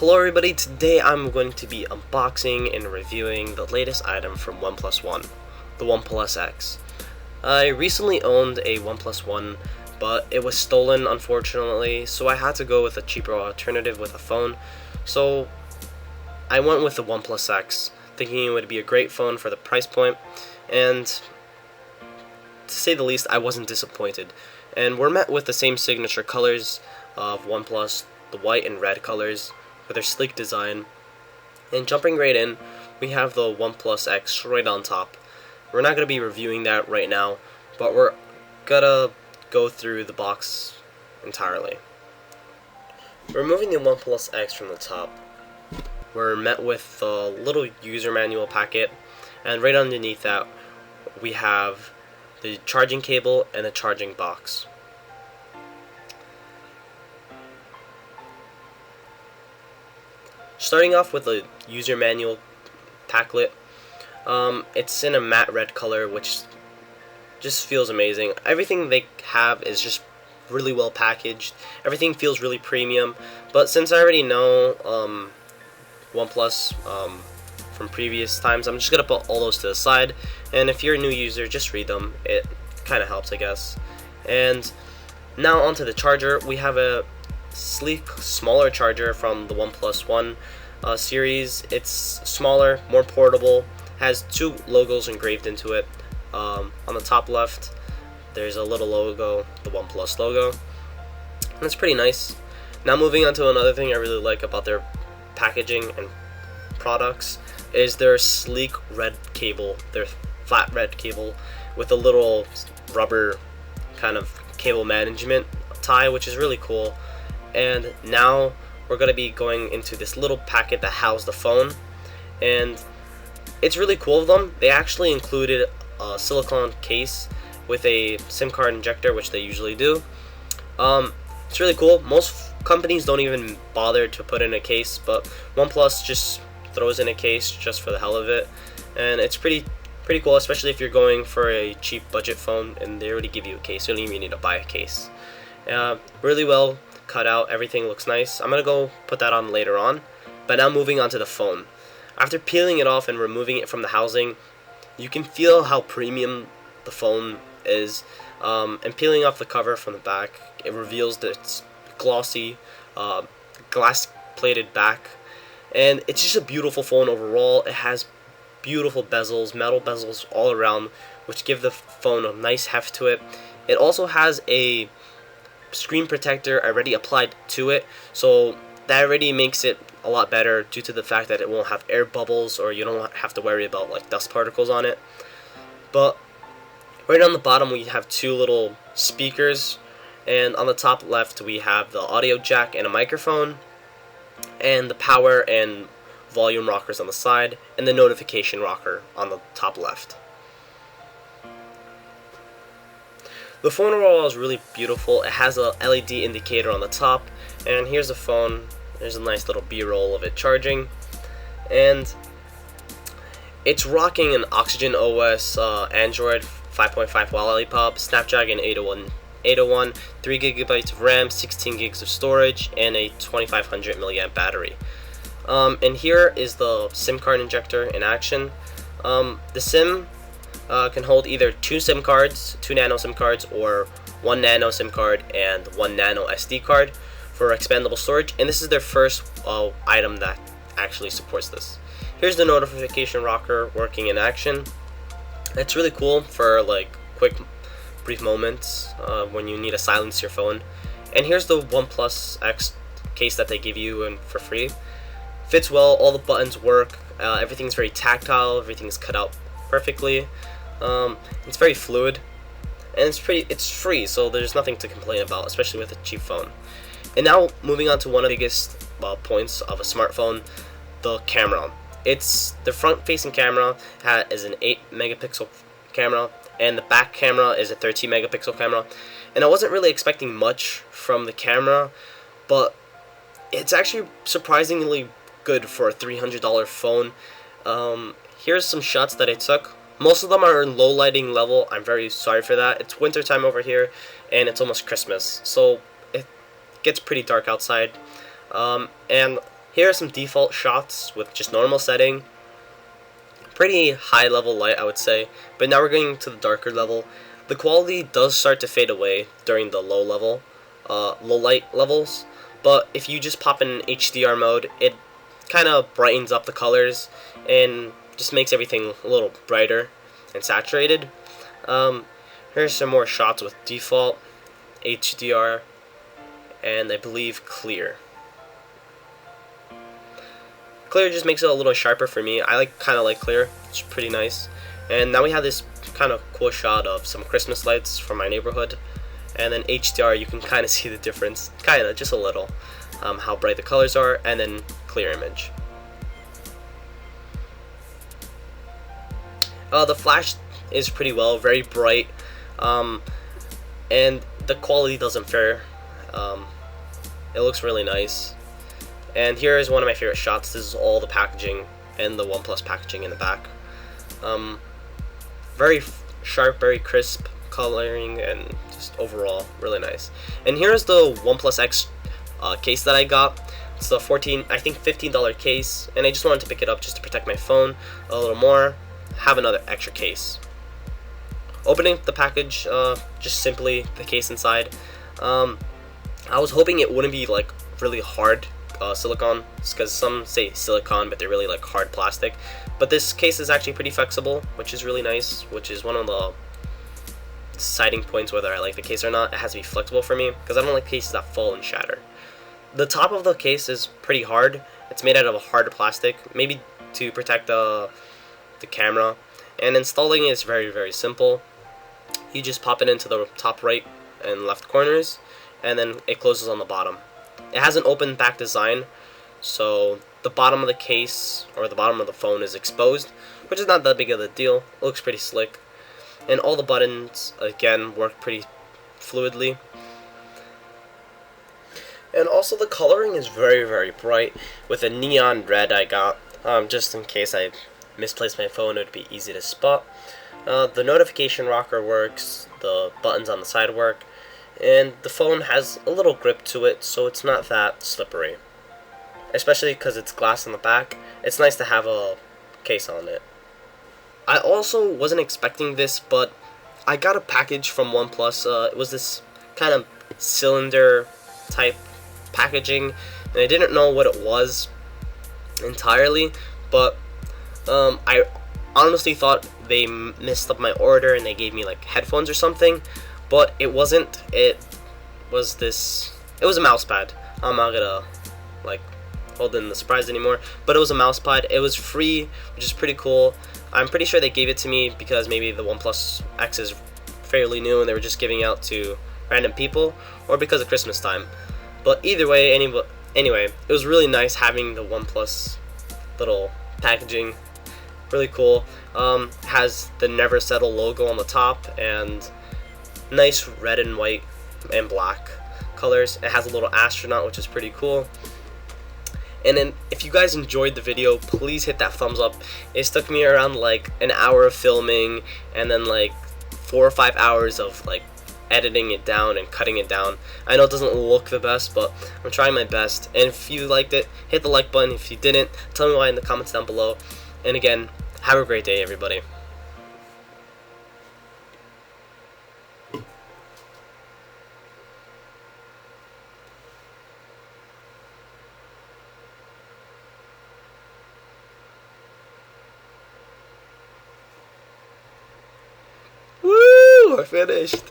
Hello everybody, today I'm going to be unboxing and reviewing the latest item from OnePlus One, the OnePlus X. I recently owned a OnePlus One, but it was stolen unfortunately, so I had to go with a cheaper alternative with a phone. So I went with the OnePlus X, thinking it would be a great phone for the price point, and to say the least, I wasn't disappointed. And we're met with the same signature colors of OnePlus, the white and red colors, with their sleek design. And jumping right in, we have the OnePlus X right on top. We're not going to be reviewing that right now, but we're gonna go through the box entirely. Removing the OnePlus X from the top, we're met with a little user manual packet, and right underneath that we have the charging cable and the charging box. Starting off with the user manual packlet, it's in a matte red color, which just feels amazing. Everything they have is just really well packaged. Everything feels really premium. But since I already know OnePlus from previous times, I'm just gonna put all those to the side. And if you're a new user, just read them. It kind of helps, I guess. And now onto the charger. We have a sleek, smaller charger from the OnePlus One series. It's smaller, more portable, has two logos engraved into it. On the top left, there's a little logo, the OnePlus logo, and it's pretty nice. Now moving on to another thing I really like about their packaging and products is their sleek red cable, their flat red cable with a little rubber kind of cable management tie, which is really cool. And now we're going to be going into this little packet that housed the phone, and it's really cool of them. They actually included a silicone case with a SIM card injector, which they usually do. It's really cool. Most companies don't even bother to put in a case, but OnePlus just throws in a case just for the hell of it, and it's pretty cool, especially if you're going for a cheap budget phone and they already give you a case. You don't even need to buy a case. Really well cut out, everything looks nice. I'm gonna go put that on later on. But now moving on to the phone. After peeling it off and removing it from the housing, you can feel how premium the phone is. And peeling off the cover from the back, it reveals that it's glossy, glass plated back, and it's just a beautiful phone overall. It has beautiful bezels, metal bezels all around, which give the phone a nice heft to it. It also has a screen protector already applied to it, so that already makes it a lot better due to the fact that it won't have air bubbles, or you don't have to worry about like dust particles on it. But right on the bottom we have two little speakers, and on the top left we have the audio jack and a microphone, and the power and volume rockers on the side, and the notification rocker on the top left. The phone overall is really beautiful. It has a LED indicator on the top, and here's the phone. There's a nice little B-roll of it charging, and it's rocking an Oxygen OS Android 5.5 Lollipop, Snapdragon 801, 3 GB of RAM, 16 gigs of storage, and a 2500 milliamp battery. And here is the SIM card injector in action. The SIM can hold either two nano SIM cards, or 1 nano SIM card and 1 nano SD card for expandable storage, and this is their first item that actually supports this. Here's the notification rocker working in action. It's really cool for like quick brief moments when you need to silence your phone. And here's the OnePlus X case that they give you for free. Fits well, all the buttons work, everything's very tactile, everything's cut out perfectly. It's very fluid, and it's free, so there's nothing to complain about, especially with a cheap phone. And now moving on to one of the biggest points of a smartphone, the camera. The front-facing camera is an 8 megapixel camera, and the back camera is a 13 megapixel camera. And I wasn't really expecting much from the camera, but it's actually surprisingly good for a $300 phone. Here's some shots that I took. Most of them are in low lighting level. I'm very sorry for that. It's winter time over here, and it's almost Christmas, so it gets pretty dark outside. And Here are some default shots with just normal setting. Pretty high level light, I would say, but now we're getting to the darker level. The quality does start to fade away during the low light levels, but if you just pop in HDR mode, it kind of brightens up the colors and just makes everything a little brighter and saturated. Here's some more shots with default, HDR, and I believe clear. Clear just makes it a little sharper for me. I kind of like clear. It's pretty nice. And now we have this kind of cool shot of some Christmas lights from my neighborhood. And then HDR, you can kind of see the difference, kind of, just a little, how bright the colors are, and then clear image. The flash is pretty well, very bright, and the quality doesn't fare. It looks really nice. And here is one of my favorite shots. This is all the packaging and the OnePlus packaging in the back. Very sharp, very crisp coloring, and just overall really nice. And here's the OnePlus X case that I got. It's the $15 case, and I just wanted to pick it up just to protect my phone a little more. Have another extra case. Opening the package, just simply the case inside. I was hoping it wouldn't be like really hard silicone, because some say silicone, but they're really like hard plastic. But this case is actually pretty flexible, which is really nice, which is one of the deciding points whether I like the case or not. It has to be flexible for me, because I don't like cases that fall and shatter. The top of the case is pretty hard. It's made out of a hard plastic, maybe to protect the camera. And installing it is very, very simple. You just pop it into the top right and left corners, and then it closes on the bottom. It has an open back design, so the bottom of the case or the bottom of the phone is exposed, which is not that big of a deal. It looks pretty slick. And all the buttons, again, work pretty fluidly. And also the coloring is very, very bright with a neon red I got, just in case I misplaced my phone, it would be easy to spot. The notification rocker works, the buttons on the side work, and the phone has a little grip to it, so it's not that slippery. Especially because it's glass on the back, it's nice to have a case on it. I also wasn't expecting this, but I got a package from OnePlus. It was this kind of cylinder type packaging, and I didn't know what it was entirely, but I honestly thought they messed up my order and they gave me like headphones or something, but it wasn't. It was a mouse pad. I'm not gonna like hold in the surprise anymore, but it was a mouse pad. It was free, which is pretty cool. I'm pretty sure they gave it to me because maybe the OnePlus X is fairly new and they were just giving out to random people, or because of Christmas time. But either way, anyway, it was really nice having the OnePlus little packaging. Really cool. Has the Never Settle logo on the top and nice red and white and black colors. It has a little astronaut, which is pretty cool. And then if you guys enjoyed the video, please hit that thumbs up. It took me around like an hour of filming and then like 4 or 5 hours of like editing it down and cutting it down. I know it doesn't look the best, but I'm trying my best. And if you liked it, hit the like button. If you didn't, tell me why in the comments down below. And again, have a great day, everybody. Woo! I finished.